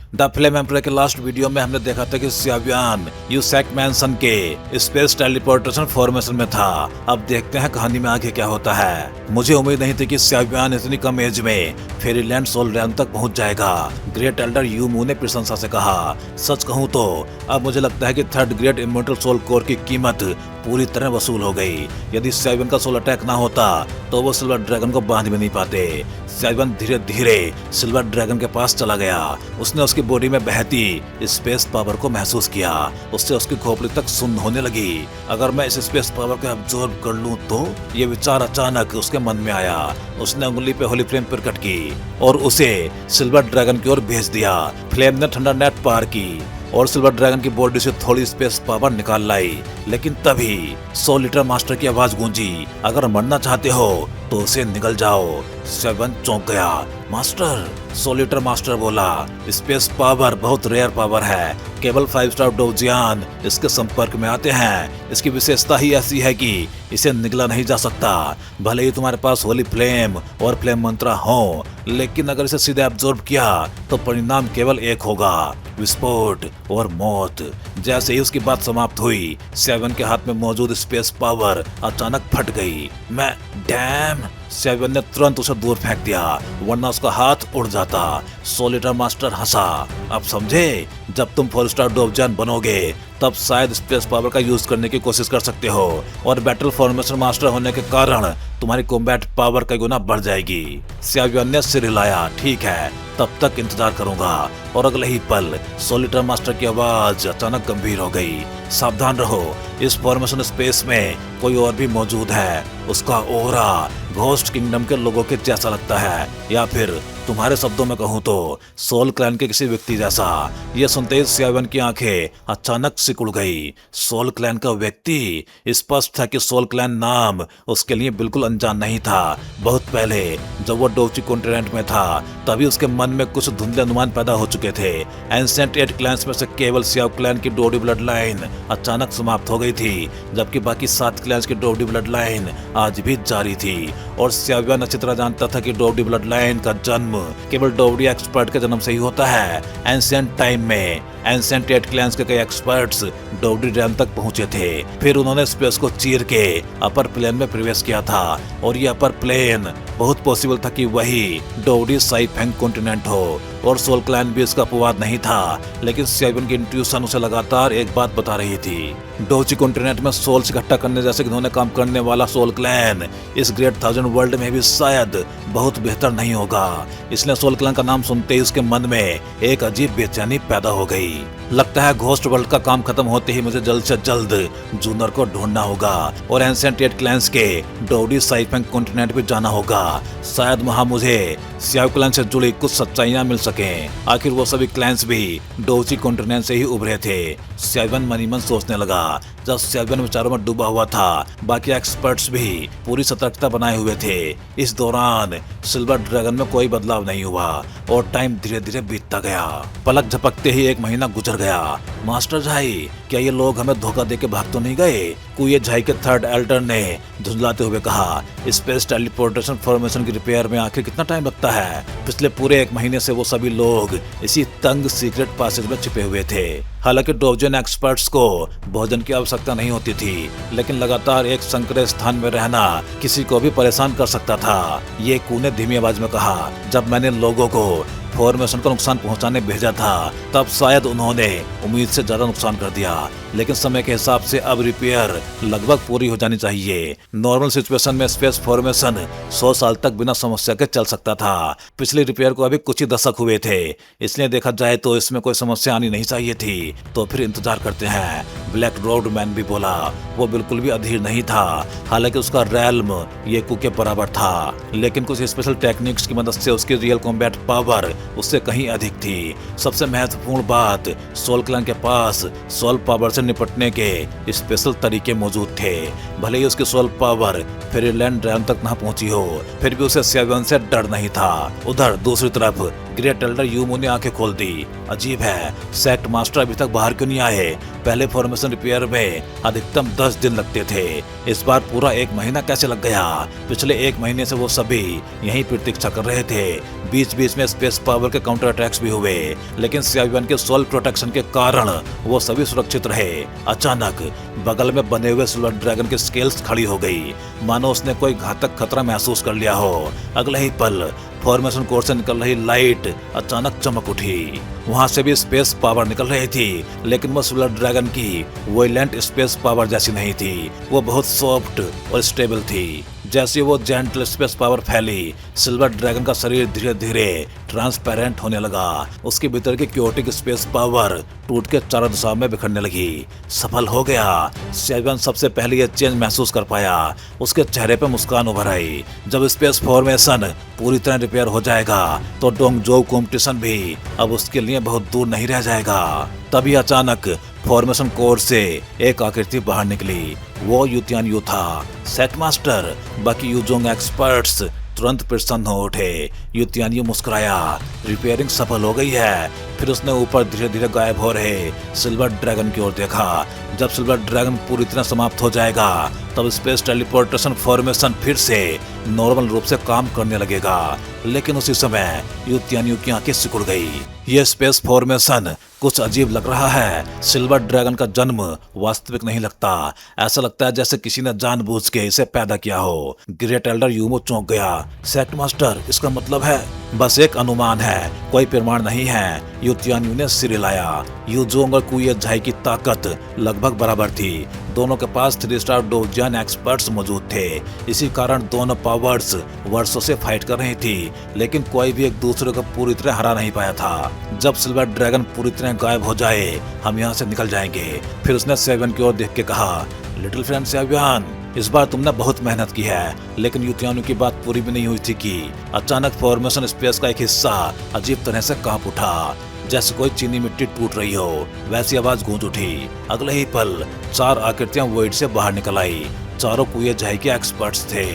The flame emperor के last video में हमने देखा था कि स्यावियान यूसेक मैंसन के स्पेस टेलीपोर्टेशन फॉर्मेशन में था। अब देखते हैं कहानी में आगे क्या होता है। मुझे उम्मीद नहीं थी कि स्यावियान इतनी कम एज में फेरीलैंड सोल रैम तक पहुंच जाएगा, ग्रेट एल्डर यू मू ने प्रशंसा से कहा। सच कहूं तो अब मुझे लगता है कि third great immortal soul core की कीमत पूरी तरह वसूल हो गई। यदि स्यावियान का सोल अटैक ना होता तो वो सिल्वर ड्रैगन को बांध भी नहीं पाते। स्यावियान धीरे धीरे सिल्वर ड्रैगन के पास चला गया। उसने उसकी बॉडी में बहती स्पेस पावर को महसूस किया। उससे उसकी खोपड़ी तक सुन्न होने लगी। अगर मैं इस स्पेस पावर को अब्सॉर्ब कर लूं तो ये विचार अचानक उसके मन में आया। उसने उंगली पे होली फ्लेम प्रकट की और उसे सिल्वर ड्रैगन की ओर भेज दिया। फ्लेम ने ठंडा नेट पार की और सिल्वर ड्रैगन की बॉडी से थोड़ी स्पेस पावर निकाल लाई। लेकिन तभी 100 लीटर मास्टर की आवाज गूंजी, अगर मरना चाहते हो तो उसे निकल जाओ। स्यावियान चौंक गया। मास्टर, 100 लीटर मास्टर बोला, स्पेस पावर बहुत रेयर पावर है, केवल 5 स्टार डोजियान इसके संपर्क में आते हैं। इसकी विशेषता ही ऐसी है कि इसे निगला नहीं जा सकता। भले ही तुम्हारे पास होली फ्लेम और फ्लेम मंत्रा हो, लेकिन अगर इसे सीधे एब्जॉर्ब किया तो परिणाम केवल एक होगा, विस्फोट और मौत। जैसे ही उसकी बात समाप्त हुई, स्यावियान के हाथ में मौजूद स्पेस पावर अचानक फट गई। मैं डैम! स्यावियान ने तुरंत उसे दूर फेंक दिया, वरना उसका हाथ उड़ जाता। 100 लीटर मास्टर हंसा। अब समझे, जब तुम 4 स्टार डोबजान बनोगे तब शायद स्पेस पावर का यूज करने की कोशिश कर सकते हो और बैटल फॉर्मेशन मास्टर होने के कारण तुम्हारी कॉम्बैट पावर कई गुना बढ़ जाएगी। स्यावियान ने सिर हिलाया। ठीक है, तब तक इंतजार करूंगा। और अगले ही पल 100 लीटर मास्टर की आवाज अचानक गंभीर हो गई। सावधान रहो, इस फॉर्मेशन स्पेस में कोई और भी मौजूद है। उसका ओरा घोस्ट किंगडम के लोगों के जैसा लगता है, या फिर तुम्हारे शब्दों में कहूँ तो सोल क्लैन के किसी व्यक्ति जैसा। ये सुनते ही स्यावियान की आंखें अचानक सिकुड़ गई। सोल क्लैन का व्यक्ति? स्पष्ट था कि सोल क्लैन नाम उसके लिए बिल्कुल अनजान नहीं था। बहुत पहले जब वो डोची कॉन्टिनेंट में था तभी उसके मन में कुछ धुंधले अनुमान पैदा हो चुके थे। एंशिएंट 8 क्लैंस में से केवल स्याव क्लैन की डोडी ब्लड लाइन अचानक समाप्त हो गई थी, जबकि बाकी 7 क्लैंस की डोडी ब्लड लाइन आज भी जारी थी। और स्यावियान अच्छी तरह जानता था कि डोडी ब्लड लाइन का जन्म केवल डोवडी एक्सपर्ट के जन्म से ही होता है। एंशिएंट टाइम में एंशिएंट 8 क्लैंस के कई एक्सपर्ट्स डोवडी रैम तक पहुंचे थे। फिर उन्होंने स्पेस को चीर के अपर प्लेन में प्रवेश किया था, और ये अपर प्लेन बहुत पॉसिबल था कि वही डोवडी साइफेंग कॉन्टिनेंट हो। और सोल क्लैन भी इसका अपवाद नहीं था, लेकिन स्यावियान की इंट्यूशन उसे लगातार एक बात बता रही थी। डोची कॉन्टिनेंट में सोल्स इकट्ठा करने जैसे घिनौने काम करने वाला सोल क्लैन इस ग्रेट 1000 वर्ल्ड में भी शायद बहुत बेहतर नहीं होगा। इसलिए सोल क्लैन का नाम सुनते ही उसके मन में एक अजीब बेचैनी पैदा हो गई। लगता है घोस्ट वर्ल्ड का काम खत्म होते ही मुझे जल्द से जल्द जूनर को ढूंढना होगा और एंशिएंट 8 क्लैंस के डोवडी साइफेंग कॉन्टिनेंट पे जाना होगा। शायद वहां मुझे स्याव क्लैन से जुड़ी कुछ सच्चाइयां मिल सकें। आखिर वो सभी क्लैंस भी डोची कॉन्टिनेंट से ही उभरे थे। स्यावियान मन ही मन सोचने लगा। जब स्यावियान विचारों में डूबा हुआ था, बाकी एक्सपर्ट्स भी पूरी सतर्कता बनाए हुए थे। इस दौरान सिल्वर ड्रैगन में कोई बदलाव नहीं हुआ और टाइम धीरे धीरे बीतता गया। पलक झपकते ही 1 महीना गुजर गया। मास्टर झाई, क्या ये लोग हमें धोखा देके भाग तो नहीं गए? कुये झाई के थर्ड एल्डर ने झुंझलाते हुए कहा। स्पेस टेलीपोर्टेशन फॉर्मेशन की रिपेयर में आखिर कितना टाइम लगता है? पिछले पूरे 1 महीने से वो सभी लोग इसी तंग सीक्रेट पासेज में छिपे हुए थे। हालांकि डोवजन एक्सपर्ट्स को भोजन की आवश्यकता नहीं होती थी, लेकिन लगातार एक संकरे स्थान में रहना किसी को भी परेशान कर सकता था। ये कू ने धीमी आवाज में कहा। जब मैंने लोगों को फॉर्मेशन को नुकसान पहुंचाने भेजा था, तब शायद उन्होंने उम्मीद से ज्यादा नुकसान कर दिया, लेकिन समय के हिसाब से अब रिपेयर लगभग पूरी हो जानी चाहिए। नॉर्मल सिचुएशन में स्पेस फॉर्मेशन 100 साल तक बिना समस्या के चल सकता था। पिछली रिपेयर को अभी कुछ ही दशक हुए थे, इसलिए देखा जाए तो इसमें कोई समस्या आनी नहीं चाहिए थी। तो फिर इंतजार करते हैं। ब्लैक रोड मैन भी बोला। वो बिल्कुल भी अधीर नहीं था, हालांकि उसका रैल्म येकू के बराबर था, लेकिन कुछ स्पेशल टेक्निक्स की मदद से उसकी रियल कॉम्बैट पावर उससे कहीं अधिक थी। सबसे महत्वपूर्ण बात, सोल क्लैन के पास सोल पावर से निपटने के स्पेशल तरीके मौजूद थे। भले ही उसकी सोल पावर फेरीलैंड रैम तक न पहुंची हो, फिर भी उसे स्यावियान से डर नहीं था। उधर दूसरी तरफ ग्रेट एल्डर यू मू ने आंखें खोल दी। अजीब है, सेक्ट मास्टर अभी तक बाहर क्यों नहीं आए? पहले फॉर्मेशन रिपेयर में अधिकतम 10 दिन लगते थे, इस बार पूरा 1 महीना कैसे लग गया। पिछले 1 महीने से वो सभी यहीं प्रतीक्षा कर रहे थे। बीच बीच में स्पेस पावर के काउंटर अटैक्स भी हुए, लेकिन CIV-1 के सोल प्रोटेक्शन के कारण वो सभी सुरक्षित रहे। अचानक बगल में बने हुए सिल्वर ड्रैगन की स्केल्स खड़ी हो गई, मानो उसने कोई घातक खतरा महसूस कर लिया हो। अगले ही पल फॉर्मेशन कोर से निकल रही लाइट अचानक चमक उठी। वहां से भी स्पेस पावर निकल रही थी, लेकिन वो सिल्वर ड्रैगन की वोयलेंट स्पेस पावर जैसी नहीं थी। वो बहुत सॉफ्ट और स्टेबल थी। जैसे वो जेंटल स्पेस पावर फैली, सिल्वर ड्रैगन का शरीर धीरे धीरे ट्रांसपेरेंट होने लगा। उसके भीतर की क्योटिक स्पेस पावर टूट के चारों दिशाओं में बिखरने लगी। सफल हो गया। CIV-1 सबसे पहले ये चेंज महसूस कर पाया। उसके चेहरे पे मुस्कान उभर आई। जब स्पेस फॉर्मेशन पूरी तरह रिपेयर हो जाएगा तो डोंगजोउ कॉम्पिटिशन भी अब उसके लिए बहुत दूर नहीं रह जाएगा। तभी अचानक फॉर्मेशन कोर से एक आकृति बाहर निकली। वो यू तियान्यू था। सेट मास्टर, बाकी यूजोंग एक्सपर्ट्स तुरंत प्रसन्न हो उठे। यू तियान्यू मुस्कुराया। रिपेयरिंग सफल हो गई है। फिर उसने ऊपर धीरे धीरे गायब हो रहे सिल्वर ड्रैगन की ओर देखा। जब सिल्वर ड्रैगन पूरी तरह समाप्त हो जाएगा तब स्पेस टेलीपोर्टेशन फॉर्मेशन फिर से नॉर्मल रूप से काम करने लगेगा। लेकिन उसी समय यू तियान्यू की आंखें सिकुड़ गई। यह स्पेस फॉर्मेशन कुछ अजीब लग रहा है। सिल्वर ड्रैगन का जन्म वास्तविक नहीं लगता। ऐसा लगता है जैसे किसी ने जानबूझ के इसे पैदा किया हो। ग्रेट एल्डर यूमो चौंक गया। सेट मास्टर, इसका मतलब है? बस एक अनुमान है, कोई प्रमाण नहीं है। यू तियान्यू ने सिर हिलाया। यूजोंग और कुये झाई की ताकत लगभग बराबर थी। दोनों के पास 3 स्टार डोजियन एक्सपर्ट्स मौजूद थे। इसी कारण दोनों पावर्स वर्षों से फाइट कर रही थी, लेकिन कोई भी एक दूसरे को पूरी तरह हरा नहीं पाया था। जब सिल्वर ड्रैगन पूरी तरह गायब हो जाए हम यहाँ से निकल जाएंगे। फिर उसने CIV-1 की ओर देख के कहा, लिटिल फ्रेंड CIV-1, इस बार तुमने बहुत मेहनत की है। लेकिन यू तियान्यू की बात पूरी भी नहीं हुई थी कि अचानक फॉर्मेशन स्पेस का एक हिस्सा अजीब तरह से कांप उठा। जैसे कोई चीनी मिट्टी टूट रही हो वैसी आवाज गूंज उठी। अगले ही पल 4 आकृतियां वॉइड से बाहर निकल आई। चारों कुये झाई के एक्सपर्ट्स थे।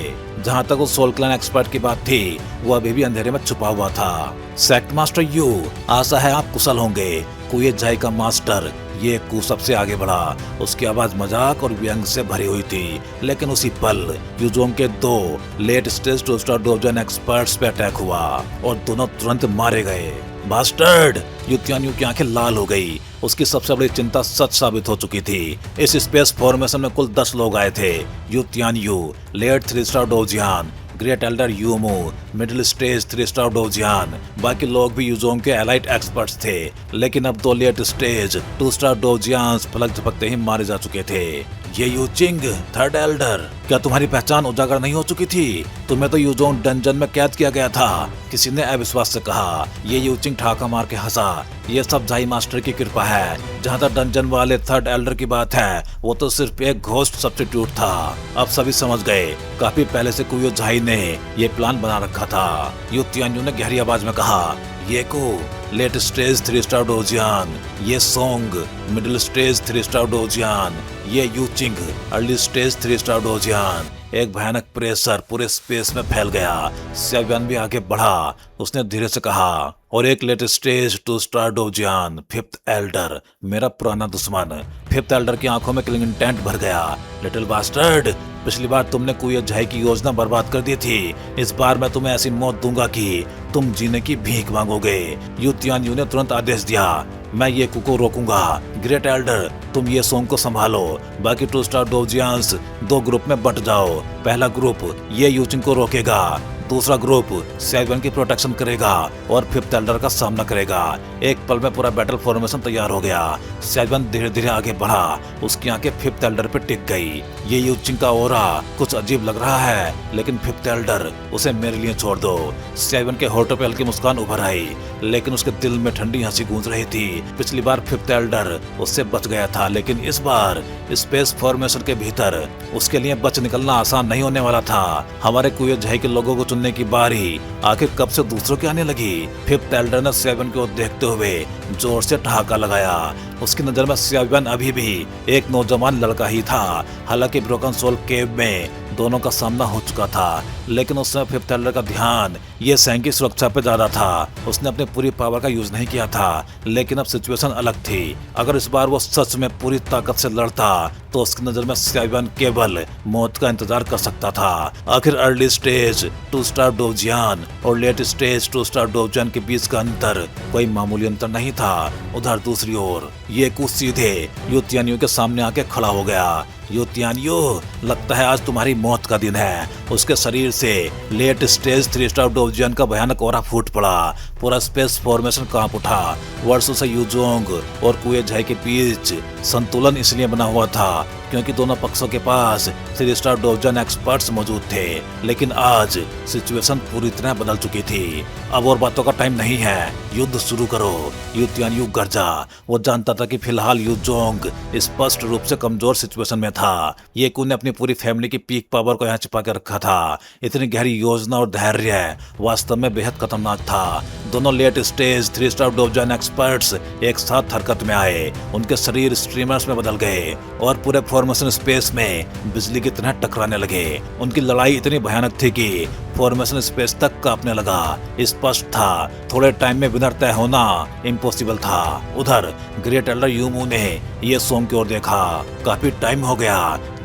जहां तक उस सोल क्लैन एक्सपर्ट की बात थी वो अभी भी अंधेरे में छुपा हुआ था। सेक्ट मास्टर यू, आशा है आप कुशल होंगे। कुये झाई का मास्टर ये कू सबसे आगे बढ़ा। उसकी आवाज मजाक और व्यंग से भरी हुई थी। लेकिन उसी पल यूजोंग के 2 लेट स्टेज 2 स्टार डोजियन एक्सपर्ट्स पे अटैक हुआ और दोनों तुरंत मारे गए। बास्टर्ड! यू तियान्यू की आंखें लाल हो गई। उसकी सबसे बड़ी चिंता सच साबित हो चुकी थी। इस स्पेस फॉर्मेशन में कुल 10 लोग आए थे। यू तियान्यू, लेट 3 स्टार डोजियन, great elder Yumo, middle stage 3 star डोजियन। बाकी लोग भी यूजोंग के एलाइट एक्सपर्ट्स थे। लेकिन अब 2 लेट स्टेज 2 स्टार डोजियंस पलक झपकते ही मारे जा चुके थे। ये यूचिंग, 3rd एल्डर, क्या तुम्हारी पहचान उजागर नहीं हो चुकी थी? तुम्हें तो यूजोंग डंजन में कैद किया गया था, किसी ने अविश्वास से कहा। ये यूचिंग ठाका मार के हंसा। ये सब झाई मास्टर की कृपा है। जहाँ तक डंजन वाले 3rd एल्डर की बात है वो तो सिर्फ एक घोस्ट सब्स्टिट्यूट था। अब सभी समझ गए, काफी पहले से कुयो झाई ने ये प्लान बना रखा था। यू तियान्यू ने गहरी आवाज में कहा, ये को लेट स्टेज 3 स्टार डोजियन, ये सोंग मिडिल स्टेज 3 स्टार डोजियन, ये यूचिंग अर्ली स्टेज 3 स्टार डोजियन। एक भयानक प्रेशर पूरे स्पेस में फैल गया। CIV-1 भी आगे बढ़ा। उसने धीरे से कहा, और एक लेट स्टेज 2 स्टार डोजियन, 5th एल्डर, मेरा पुराना दुश्मन। 5th एल्डर की आंखों में किलिंग इंटेंट भर गया। लिटिल बास्टर्ड, पिछली बार तुमने कुये झाई की योजना बर्बाद कर दी थी। इस बार मैं तुम्हें ऐसी मौत दूंगा कि तुम जीने की भीख मांगोगे। यू तियान्यू ने तुरंत आदेश दिया, मैं ये कू को रोकूंगा। ग्रेट एल्डर, तुम ये सोंग को संभालो। बाकी 2 स्टार डोजियंस 2 ग्रुप में बंट जाओ। पहला ग्रुप ये यूचिंग को रोकेगा, दूसरा ग्रुप CIV-1 की प्रोटेक्शन करेगा और 5th एल्डर का सामना करेगा। एक पल में पूरा बैटल फॉर्मेशन तैयार हो गया। CIV-1 धीरे धीरे आगे बढ़ा। उसकी आंखें 5th एल्डर पे टिक गई। ये यूचिंग का ओरा कुछ अजीब लग रहा है, लेकिन 5th एल्डर, उसे मेरे लिए छोड़ दो। CIV-1 के होठों पे हल्की मुस्कान उभर आई, लेकिन उसके दिल में ठंडी हंसी गूंज रही थी। पिछली बार 5th एल्डर उससे बच गया था, लेकिन इस बार स्पेस फॉर्मेशन के भीतर उसके लिए बच निकलना आसान नहीं होने वाला था। हमारे कुये झाई के लोगों को चुनने की बारी आखिर कब से दूसरों की आने लगी। 5th एल्डर ने CIV-1 की ओर देखते हुए जोर से ठहाका लगाया। उसकी नजर में CIV-1 अभी भी एक नौजवान लड़का ही था। हालांकि ब्रोकन सोल केव में दोनों का सामना हो चुका था, लेकिन उस समय फिफ्थ एल्डर का ध्यान ये सैंग की सुरक्षा पे ज्यादा था। उसने अपनी पूरी पावर का यूज नहीं किया था, लेकिन अब सिचुएशन अलग थी। अगर इस बार वो सच में पूरी ताकत से लड़ता तो उसकी नजर में सियाबियान केवल मौत का इंतजार कर सकता था। आखिर अर्ली स्टेज 2 स्टार डोवजियान और लेट स्टेज 2 स्टार डोवजियान के बीच का अंतर कोई मामूली अंतर नहीं था। उधर दूसरी ओर ये कुछ सीधे यू तियानयू के सामने आके खड़ा हो गया। यू तियानयू, लगता है आज तुम्हारी मौत का दिन है। उसके शरीर से लेट स्टेज 3 स्टार डोवजियान का भयानक ऑरा फूट पड़ा। पूरा स्पेस फॉर्मेशन कांप उठा। वर्षों से यूजोंग और कुए झाई के बीच संतुलन इसलिए बना हुआ था क्योंकि दोनों पक्षों के पास 3 स्टार डोवजियान एक्सपर्ट्स मौजूद थे। लेकिन आज सिचुएशन पूरी तरह बदल चुकी थी। अब और बातों का टाइम नहीं है, युद्ध शुरू करो। यू तियानयू गरजा। वो जानता था कि फिलहाल यूजोंग स्पष्ट रूप से कमजोर सिचुएशन में था। ये कु ने अपनी पूरी फैमिली की पीक पावर को यहाँ छिपा के रखा था। इतनी गहरी योजना और धैर्य वास्तव में बेहद खतरनाक था। दोनों लेट स्टेज 3 स्टार डोवजियान एक्सपर्ट्स एक साथ हरकत में आए। उनके शरीर स्ट्रीमर्स में बदल गए और पूरे फॉर्मेशन स्पेस में बिजली की तरह टकराने लगे। उनकी लड़ाई इतनी भयानक थी कि फॉर्मेशन स्पेस तक कांपने लगा। स्पष्ट था थोड़े टाइम में विनर तय होना इम्पॉसिबल था। उधर ग्रेट एल्डर यूमू ने ये सोंग की ओर देखा। काफी टाइम हो गया,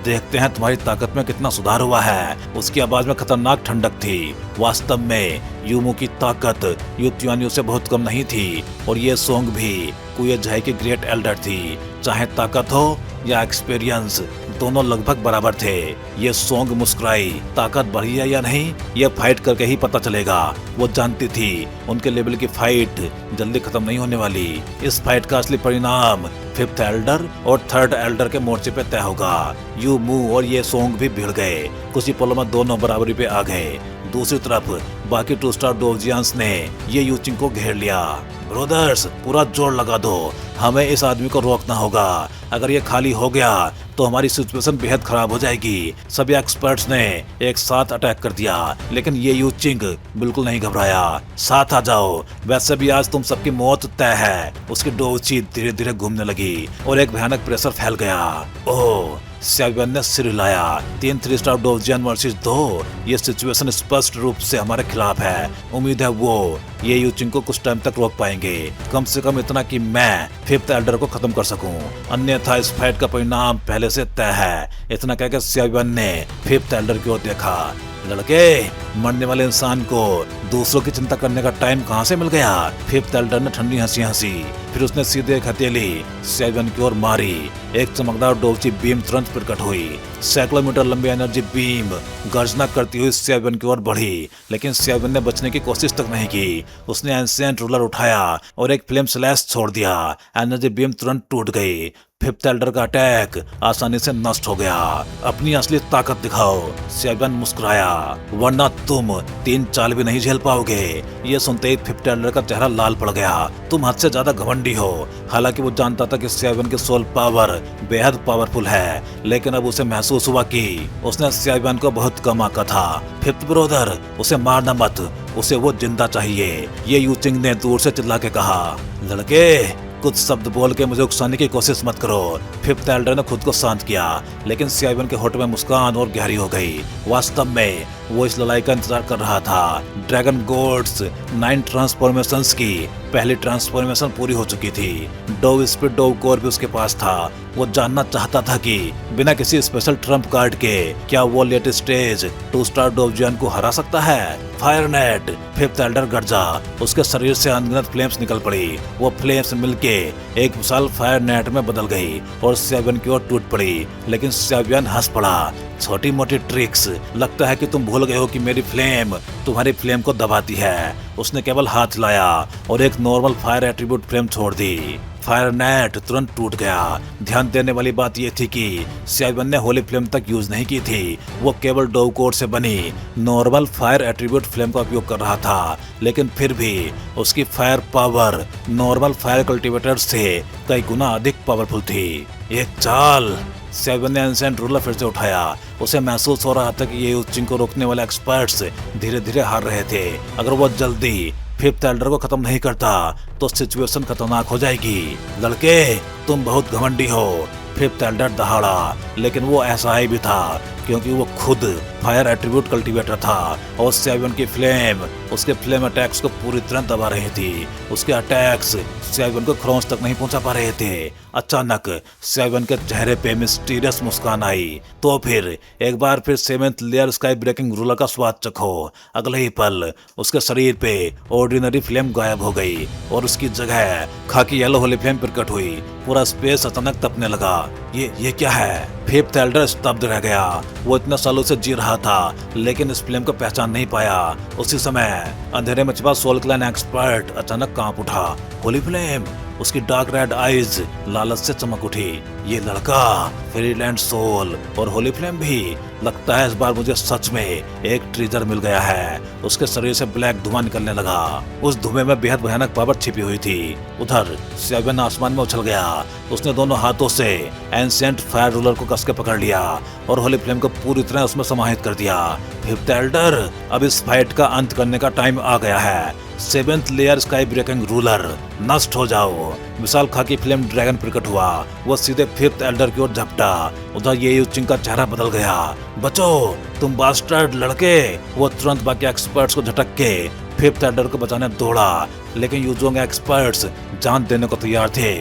देखते हैं तुम्हारी ताकत में कितना सुधार हुआ है। उसकी आवाज में खतरनाक ठंडक थी। वास्तव में यूमू की ताकत यू तियानयू से बहुत कम नहीं थी और ये सोंग भी कुए झाई की ग्रेट एल्डर थी। चाहे ताकत हो या एक्सपीरियंस, दोनों लगभग बराबर थे। ये सोंग मुस्कुराई। ताकत बढ़ी है या नहीं, ये फाइट करके ही पता चलेगा। वो जानती थी उनके लेवल की फाइट जल्दी खत्म नहीं होने वाली। इस फाइट का असली परिणाम फिफ्थ एल्डर और थर्ड एल्डर के मोर्चे पे तय होगा। यू मू और ये सोंग भी भिड़ गए। कुछ ही पलों में दोनों बराबरी पे आ गए। दूसरी तरफ बाकी 2 स्टार डोवजियान्स ने ये यूचिंग को घेर लिया। ब्रदर्स, पूरा जोर लगा दो, हमें इस आदमी को रोकना होगा। अगर ये खाली हो गया तो हमारी सिचुएशन बेहद खराब हो जाएगी। सभी एक्सपर्ट्स ने एक साथ अटैक कर दिया, लेकिन ये यूचिंग बिल्कुल नहीं घबराया। साथ आ जाओ, वैसे भी आज तुम सबकी मौत तय है। उसकी डोची धीरे धीरे घूमने लगी और एक भयानक प्रेशर फैल गया। ओह, सियाबियान ने सिर हिलाया। 3 स्टार डोवजियान वर्सेस 2, ये सिचुएशन स्पष्ट रूप से हमारे खिलाफ है। उम्मीद है वो ये यूचिंग को कुछ टाइम तक रोक पाएंगे, कम से कम इतना कि मैं फिफ्थ एल्डर को खत्म कर सकूं। अन्यथा इस फाइट का परिणाम पहले से तय है। इतना कहकर सियाबियान ने फिफ्थ एल्डर की ओर देखा। लड़के, मरने वाले इंसान को दूसरों की चिंता करने का टाइम कहाँ से मिल गया? फिफ्थ एल्डर ने ठंडी हंसी हंसी। फिर उसने सीधे एक हथेली सियाबियान की ओर मारी। एक चमकदार डोवची बीम तुरंत प्रकट हुई। सैकड़ों मीटर लंबी एनर्जी बीम गर्जना करती हुई सियाबियान की ओर बढ़ी, लेकिन सियाबियान ने बचने की कोशिश तक नहीं की। उसने एंशिएंट रूलर उठाया और एक फ्लेम स्लैश छोड़ दिया। एनर्जी बीम तुरंत टूट गई। फिफ्थ एल्डर का अटैक आसानी से नष्ट हो गया। अपनी असली ताकत दिखाओ, सियाबियान मुस्कुराया, वरना तुम 3 चाल भी नहीं झेल पाओगे। ये सुनते ही फिफ्थ एल्डर का चेहरा लाल पड़ गया। तुम हद से ज्यादा घमंडी हो। हालांकि वो जानता था कि सियाबियान की सोल पावर बेहद पावरफुल है, लेकिन अब उसे महसूस हुआ कि उसने सियाबियान को बहुत कम आंका था। फिफ्थ ब्रदर, उसे मारना मत, उसे वो जिंदा चाहिए। ये यूचिंग ने दूर से चिल्ला के कहा। लड़के, कुछ शब्द बोल के मुझे उकसाने की कोशिश मत करो। फिफ्थ एल्डर ने खुद को शांत किया, लेकिन सियाबियान के होठों में मुस्कान और गहरी हो गई। वास्तव में वो इस लड़ाई का इंतजार कर रहा था। ड्रैगन गोड्स 9 ट्रांसफॉर्मेशंस की पहली ट्रांसफॉर्मेशन पूरी हो चुकी थी। डोव स्पीड डोव कोर भी उसके पास था। वो जानना चाहता था कि बिना किसी स्पेशल ट्रम्प कार्ड के क्या वो लेट स्टेज 2 स्टार डोवजियान को हरा सकता है। Fire net. फिफ्थ एल्डर गरजा। उसके शरीर से अनगिनत फ्लेम्स निकल पड़ी। वो फ्लेम्स मिलके एक विशाल फायर नेट में बदल गई और सियाबियान की ओर टूट पड़ी। लेकिन सियाबियान हंस पड़ा। छोटी मोटी ट्रिक्स, लगता है कि तुम भूल गए हो कि मेरी फ्लेम तुम्हारी फ्लेम को दबाती है। उसने केवल हाथ लाया और एक नॉर्मल फायर एट्रीब्यूट फ्लेम छोड़ दी। फायर नेट तुरंत टूट गया। ध्यान देने वाली बात यह थी कि सियाबियान ने होली फ्लेम तक यूज नहीं की थी। वो केवल डोव कोर से बनी नॉर्मल फायर एट्रीब्यूट फ्लेम का उपयोग कर रहा था, लेकिन फिर भी उसकी fire power normal fire cultivator से कई गुना अधिक पावरफुल थी। एक चाल। सियाबियान ने एंशिएंट रूलर फिर से उठाया। उसे महसूस हो रहा था कि ये यूचिंग को रोकने वाले एक्सपर्ट्स धीरे धीरे हार रहे थे। अगर वो जल्दी फिफ्थ एल्डर को खत्म नहीं करता तो सिचुएशन खतरनाक हो जाएगी। लड़के, तुम बहुत घमंडी हो। फिफ्थ एल्डर दहाड़ा, लेकिन वो ऐसा ही भी था क्योंकि वो खुद फायर एट्रीब्यूट कल्टीवेटर था और सेवन की फ्लेम उसके फ्लेम अटैक्स को पूरी तरह दबा रही थी। उसके अटैक्स सेवन को क्रॉस तक नहीं पहुंचा पा रहे थे। अचानक सेवन के चेहरे पे मिस्टीरियस मुस्कान आई। तो फिर एक बार फिर seventh layer sky breaking ruler का स्वाद चखो। अगले ही पल उसके शरीर पे ऑर्डिनरी फ्लेम गायब हो गई और उसकी जगह खाकी येलो होली फ्लेम प्रकट हुई। पूरा स्पेस अचानक तपने लगा। ये क्या है? फिफ्थ एल्डर स्तब्ध रह गया। वो इतने सालों से जी रहा था लेकिन इस फ्लेम को पहचान नहीं पाया। उसी समय अंधेरे में छिपा सोल क्लैन एक्सपर्ट अचानक कांप उठा। होली फ्लेम! उसकी डार्क रेड आईज लालच से चमक उठी। ये लड़का फेरीलैंड सोल और होली फ्लेम भी। लगता है इस बार मुझे सच में एक ट्रेजर मिल गया है। उसके शरीर से ब्लैक धुआं निकलने लगा। उस धुएं में बेहद भयानक पावर छिपी हुई थी। उधर सेवन आसमान में उछल गया। उसने दोनों हाथों से एंशिएंट फायर रूलर को कस के पकड़ लिया और होली फ्लेम को पूरी तरह उसमें समाहित कर दिया। फिफ्थ एल्डर, अब इस फाइट का अंत करने का टाइम आ गया है। Seventh layer sky breaking ruler, नष्ट हो जाओ। विशाल खाकी फ्लेम ड्रैगन प्रकट हुआ। वो सीधे फिफ्थ एल्डर की ओर झपटा। उधर ये यूचिंग का चेहरा बदल गया। बचो तुम बास्टर्ड लड़के! वो तुरंत बाकी एक्सपर्ट्स को झटक के फिफ्थ एल्डर को बचाने दौड़ा, लेकिन यूजोंग एक्सपर्ट्स जान देने को तैयार थे।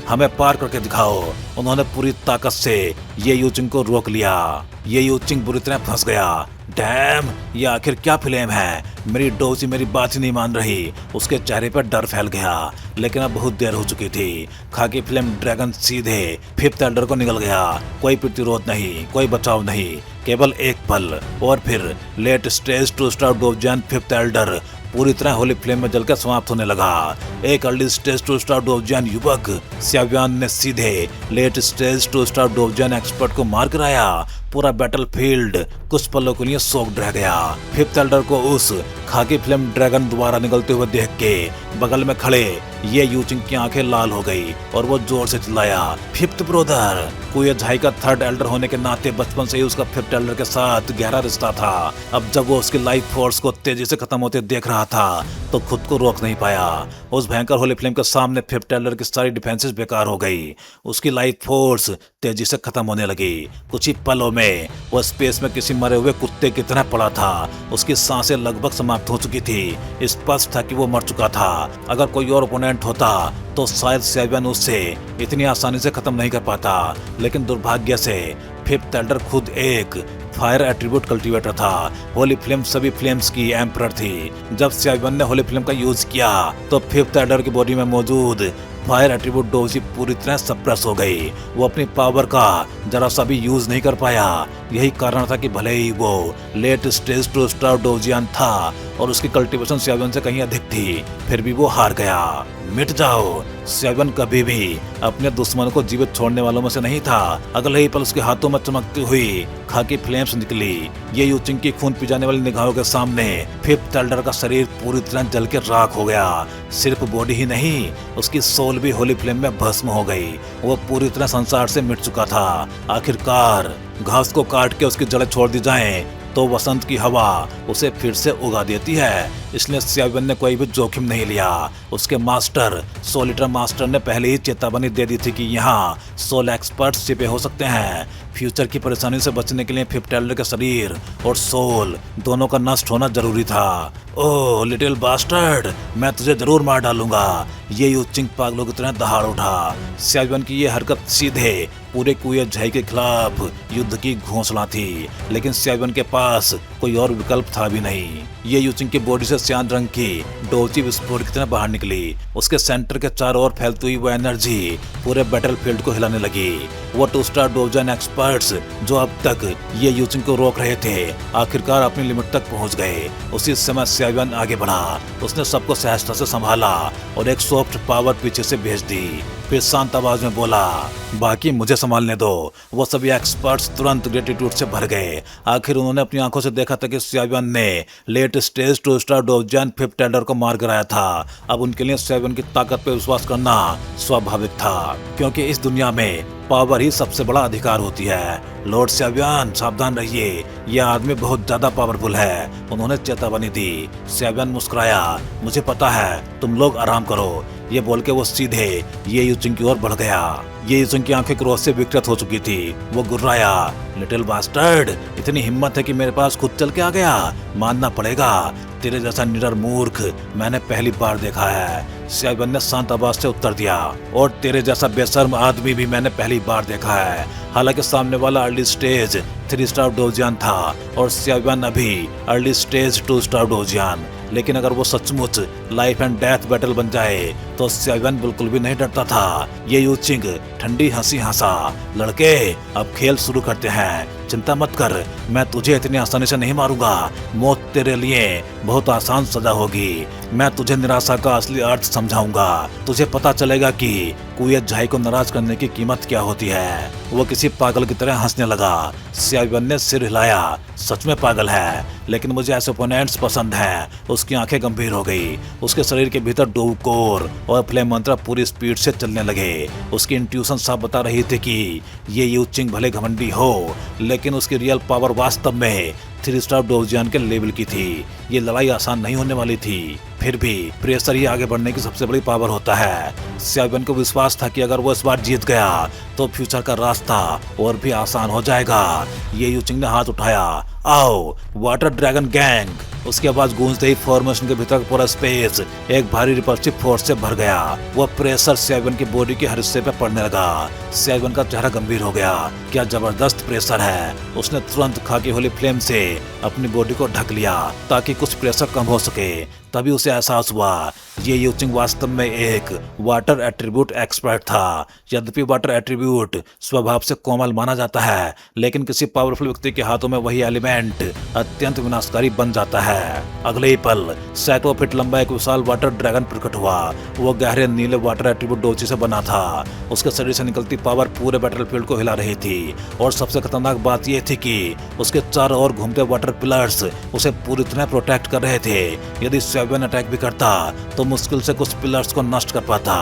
हमें पार करके दिखाओ। उन्होंने पूरी ताकत से ये यूचिंग को रोक लिया। ये यूचिंग बुरी तरह फंस गया। डैम! ये आखिर क्या फ्लेम है? मेरी डोजी मेरी बात ही नहीं मान रही। उसके चेहरे पर डर फैल गया, लेकिन अब बहुत देर हो चुकी थी। खाकी फ्लेम ड्रैगन सीधे फिफ्थ एल्डर को निकल गया। कोई प्रतिरोध नहीं, कोई बचाव नहीं, केवल एक पल और फिर लेट स्टेज टू स्टार डोवजान फिफ्थ एल्डर पूरी तरह होली फ्लेम में जलकर समाप्त होने लगा। एक अर्ली स्टेज टू स्टार डोवजान युवक स्याव्यान ने सीधे लेट स्टेज टू स्टार डोवजान एक्सपर्ट को मार कराया। पूरा बैटलफील्ड कुछ पलों के लिए सोक्ड रह गया। फिफ्थ एल्डर को उस खाकी फ्लेम ड्रैगन द्वारा निकलते हुए देख के बगल में खड़े ये यूचिंग की आंखें लाल हो गई और वो जोर से चिल्लाया, फिफ्थ ब्रदर! कुए झाई का थर्ड एल्डर होने के नाते बचपन से ही उसका फिफ्थ एल्डर के साथ गहरा रिश्ता था। अब जब वो उसकी लाइफ फोर्स को तेजी से खत्म होते देख रहा था तो खुद को रोक नहीं पाया। उस भयंकर होली फ्लेम के सामने फिफ्थ एल्डर की सारी डिफेंसेस बेकार हो गई। उसकी लाइफ फोर्स तेजी से खत्म होने लगी। कुछ ही पलों में वो स्पेस में किसी मरे हुए कुत्ते की तरह पड़ा था। उसकी सांसें लगभग समाप्त हो चुकी थी। स्पष्ट था कि वो मर चुका था। अगर कोई और ओपोनेंट होता तो शायद सेवन उससे इतनी आसानी से खत्म नहीं कर पाता, लेकिन दुर्भाग्य से फिफ्थ एल्डर खुद एक फायर एट्रीब्यूट कल्टीवेटर था। होली फ्लेम सभी फ्लेम्स की एम्परर थी। जब सेवन ने होली फ्लेम का यूज किया तो फिफ्थ एल्डर की बॉडी में मौजूद फायर एट्रीब्यूट डोजी पूरी तरह सप्रेस हो गई। वो अपनी पावर का जरा सा भी यूज नहीं कर पाया। यही कारण था कि भले ही वो लेट स्टेज टू स्टार डोजियन था और उसकी कल्टीवेशन सेवन से कहीं अधिक थी, फिर भी वो हार गया। मिट जाओ! सेवन कभी भी अपने दुश्मन को जीवित छोड़ने वालों में से नहीं था। अगले ही पल उसके हाथों में चमकती हुई खाकी फ्लेम्स निकली। ये यूचिंग की खून पी जाने वाली निगाहों के सामने फिफ्थ एल्डर का शरीर पूरी तरह जल के राख हो गया। सिर्फ बॉडी ही नहीं, उसकी सोल भी होली फ्लेम में भस्म हो गई। वो पूरी तरह संसार से मिट चुका था। आखिरकार घास को काट के उसकी जड़ें छोड़ दी जाएं तो वसंत की हवा उसे फिर से उगा देती है। इसलिए सेवन ने कोई भी जोखिम नहीं लिया। उसके मास्टर सोलिटर मास्टर ने पहले ही चेतावनी दे दी थी कि यहाँ सोल एक्सपर्ट्स छिपे हो सकते हैं। फ्यूचर की परेशानी से बचने के लिए फिफ्थ एल्डर के शरीर और सोल दोनों का नष्ट होना जरूरी था। ओह लिटिल बास्टर्ड, मैं तुझे जरूर मार डालूंगा। ये यूचिंग पागलों की तरह दहाड़ उठा। सेवन की ये हरकत सीधे पूरे कुए झाई के खिलाफ युद्ध की घोषणा थी, लेकिन सेवन के पास कोई और विकल्प था भी नहीं। ये यूचिंग की बॉडी से सियान रंग की डोजी विस्फोट की तरह बाहर निकली। उसके सेंटर के चारों ओर फैलती हुई वो एनर्जी पूरे बैटलफील्ड को हिलाने लगी। वो टू स्टार डोजन एक्सपर्ट्स जो अब तक ये यूचिंग को रोक रहे थे, आखिरकार अपनी लिमिट तक पहुंच गए। उसी समय सेवन आगे बढ़ा। उसने सबको सहजता से संभाला और एक सॉफ्ट पावर पीछे से भेज दी। फिर शांत आवाज में बोला, बाकी मुझे संभालने दो। वो सभी एक्सपर्ट्स तुरंत ग्रेटिट्यूड से भर गए। आखिर उन्होंने अपनी आंखों से देखा था कि सेवन ने लेट स्टेज टू स्टार डोवजान फिफ्थ एल्डर को मार कराया था। अब उनके लिए सेवन की ताकत पर विश्वास करना स्वाभाविक था, क्योंकि इस दुनिया में पावर ही सबसे बड़ा अधिकार होती है। लॉर्ड सेवन, सावधान रहिए, यह आदमी बहुत ज्यादा पावरफुल है। उन्होंने चेतावनी दी। सेवन मुस्कुराया, मुझे पता है, तुम लोग आराम करो। ये बोल के वो सीधे ये यूचिंग की ओर बढ़ गया। ये यूचिंग की आंखें क्रोध से विकृत हो चुकी थी। वो गुर्राया, लिटिल बास्टर्ड, इतनी हिम्मत है कि मेरे पास खुद चल के आ गया, मानना पड़ेगा, तेरे जैसा निडर मूर्ख मैंने पहली बार देखा है। सियाबन ने शांत आवाज से उत्तर दिया, और तेरे जैसा बेशर्म आदमी भी मैंने पहली बार देखा है। हालांकि सामने वाला अर्ली स्टेज 3 स्टार डोजियन था और सियाबन अभी अर्ली स्टेज 2 स्टार डोजियन, लेकिन अगर वो सचमुच लाइफ एंड डेथ बैटल बन जाए तो सियाबन बिल्कुल भी नहीं डरता था। ये यूचिंग ठंडी हंसी हंसा, लड़के अब खेल शुरू करते हैं, चिंता मत कर, मैं तुझे इतनी आसानी से नहीं मारूंगा। मौत तेरे लिए बहुत आसान सजा होगी। मैं तुझे निराशा का असली अर्थ समझाऊंगा। तुझे पता चलेगा कि कुयत झाई को नाराज करने की कीमत क्या होती है। वो किसी पागल की तरह हंसने लगा। सियाबन ने सिर हिलाया, सच में पागल है, लेकिन मुझे ऐसे ओपोनेंट्स पसंद हैं। उसकी आंखें गंभीर हो गई। उसके शरीर के भीतर डोव कोर और फ्लेम मंत्र पूरी स्पीड से चलने लगे। उसकी इंट्यूशन साफ बता रही थी कि ये यूचिंग भले घमंडी हो, लेकिन उसकी रियल पावर वास्तव में 3 स्टार डोजियन के लेवल की थी। ये लड़ाई आसान नहीं होने वाली थी। फिर भी प्रेशर ही आगे बढ़ने की सबसे बड़ी पावर होता है। सियाबन को विश्वास था कि अगर वो इस बार जीत गया तो फ्यूचर का रास्ता और भी आसान हो जाएगा। ये यूचिंग ने हाथ उठाया, आओ वाटर ड्रैगन गैंग। उसकी आवाज गूंजते ही फॉर्मेशन के भीतर पूरा स्पेस एक भारी रिपल्सिव फोर्स से भर गया। वो प्रेशर सियाबन की बॉडी के हर हिस्से पे पड़ने लगा। सियाबन का चेहरा गंभीर हो गया। क्या जबरदस्त प्रेशर है। उसने तुरंत खाकी होली फ्लेम से अपनी बॉडी को ढक लिया ताकि कुछ प्रेशर कम हो सके। तभी उसे एहसास हुआ ये यूचिंग वास्तव में एक वाटर एट्रीब्यूट एक्सपर्ट था। यद्यपि वाटर एट्रीब्यूट स्वभाव से कोमल माना जाता है, लेकिन किसी पावरफुल व्यक्ति के हाथों में वही एलिमेंट अत्यंत विनाशकारी बन जाता है। अगले ही पल सैकड़ों फीट लंबा एक विशाल वाटर ड्रैगन प्रकट हुआ। वो गहरे नीले वाटर एट्रीब्यूट डोजी से बना था। उसके शरीर से निकलती पावर पूरे बैटलफील्ड को हिला रही थी, और सबसे खतरनाक बात यह थी कि उसके चारों ओर घूमते वाटर पिलर्स उसे पूरी तरह प्रोटेक्ट कर रहे थे। यदि सियाबन अटैक भी करता तो मुश्किल से कुछ पिलर्स को नष्ट कर पाता।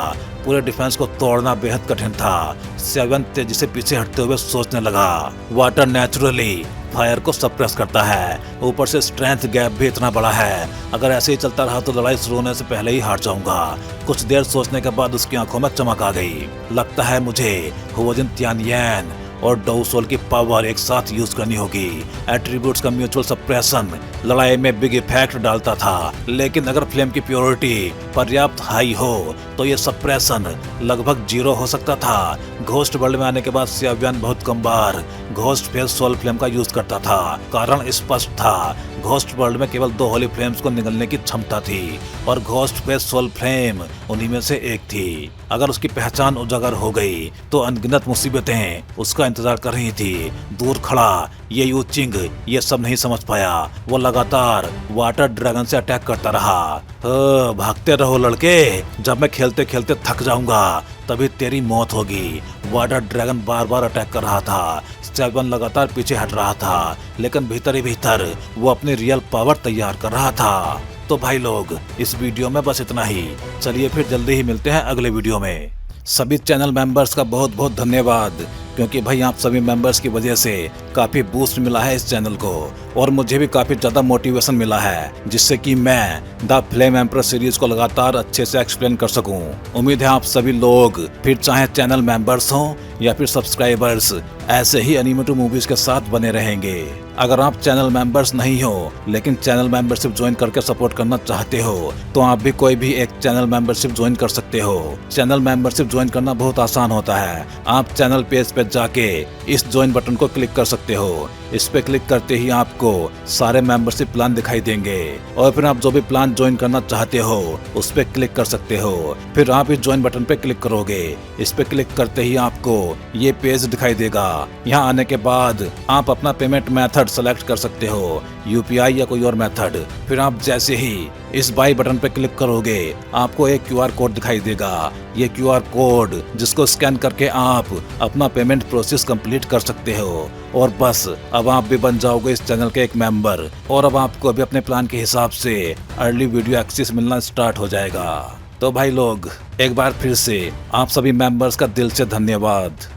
पूरे डिफेंस को तोड़ना बेहद कठिन था। सियाबन तेजी से पीछे हटते हुए सोचने लगा, वाटर नेचुरली फायर को सप्रेस करता है, ऊपर से स्ट्रेंथ गैप भी इतना बड़ा है। अगर ऐसे ही चलता रहा तो लड़ाई शुरू होने से पहले ही हार जाऊंगा। कुछ देर सोचने के बाद उसकी आंखों में चमक आ गई। लगता है मुझे हुओजिन तियानयेन और डोउसोल की पावर एक साथ यूज करनी होगी। एट्रीब्यूट्स का म्यूचुअल सप्रेशन लड़ाई में बिग इफेक्ट डालता था, लेकिन अगर फ्लेम की प्योरिटी पर्याप्त हाई हो तो ये सप्रेशन लगभग 0 हो सकता था। घोस्ट वर्ल्ड में आने के बाद सियाबन बहुत कम बार घोस्ट फेस सोल फ्लेम का यूज करता था। कारण स्पष्ट था, घोस्ट वर्ल्ड में केवल 2 होली फ्लेम्स को निगलने की क्षमता थी, और घोस्ट फेस सोल फ्लेम उन्हीं में से एक थी। अगर उसकी पहचान उजागर हो गई तो अनगिनत मुसीबतें उसका इंतजार कर रही थी। दूर खड़ा ये यूचिंग ये सब नहीं समझ पाया। वो लगातार वाटर ड्रैगन से अटैक करता रहा। भागते रहो लड़के, जब मैं खेलते खेलते थक जाऊंगा तभी तेरी मौत होगी। वाटर ड्रैगन बार बार अटैक कर रहा था। सियाबन लगातार पीछे हट रहा था, लेकिन भीतर ही भीतर वो अपनी रियल पावर तैयार कर रहा था। तो भाई लोग, इस वीडियो में बस इतना ही। चलिए फिर जल्दी ही मिलते हैं अगले वीडियो में। सभी चैनल मेंबर्स का बहुत बहुत धन्यवाद, क्योंकि भाई आप सभी मेंबर्स की वजह से काफ़ी बूस्ट मिला है इस चैनल को, और मुझे भी काफ़ी ज़्यादा मोटिवेशन मिला है, जिससे कि मैं द फ्लेम एम्परर सीरीज को लगातार अच्छे से एक्सप्लेन कर सकूं। उम्मीद है आप सभी लोग, फिर चाहे चैनल मेंबर्स हों या फिर सब्सक्राइबर्स, ऐसे ही एनिमेटेड मूवीज के साथ बने रहेंगे। अगर आप चैनल मेंबर्स नहीं हो लेकिन चैनल मेंबरशिप ज्वाइन करके सपोर्ट करना चाहते हो तो आप भी कोई भी एक चैनल मेंबरशिप ज्वाइन कर सकते हो। चैनल मेंबरशिप ज्वाइन करना बहुत आसान होता है। आप चैनल पेज पे जाके इस ज्वाइन बटन को क्लिक कर सकते हो। इस पे क्लिक करते ही आपको सारे मेंबरशिप प्लान दिखाई देंगे, और फिर आप जो भी प्लान ज्वाइन करना चाहते हो उस पे क्लिक कर सकते हो। फिर आप इस ज्वाइन बटन पे क्लिक करोगे। इस पे क्लिक करते ही आपको ये पेज दिखाई देगा। यहाँ आने के बाद आप अपना पेमेंट मेथड सेलेक्ट कर सकते हो, यूपीआई या कोई और मेथड। फिर आप जैसे ही इस बाई बटन पे क्लिक करोगे आपको एक क्यूआर कोड दिखाई देगा। ये क्यूआर कोड जिसको स्कैन करके आप अपना पेमेंट प्रोसेस कंप्लीट कर सकते हो, और बस अब आप भी बन जाओगे इस चैनल के एक मेंबर, और अब आपको अभी अपने प्लान के हिसाब से अर्ली वीडियो एक्सेस मिलना स्टार्ट हो जाएगा। तो भाई लोग, एक बार फिर से आप सभी मेंबर्स का दिल से धन्यवाद।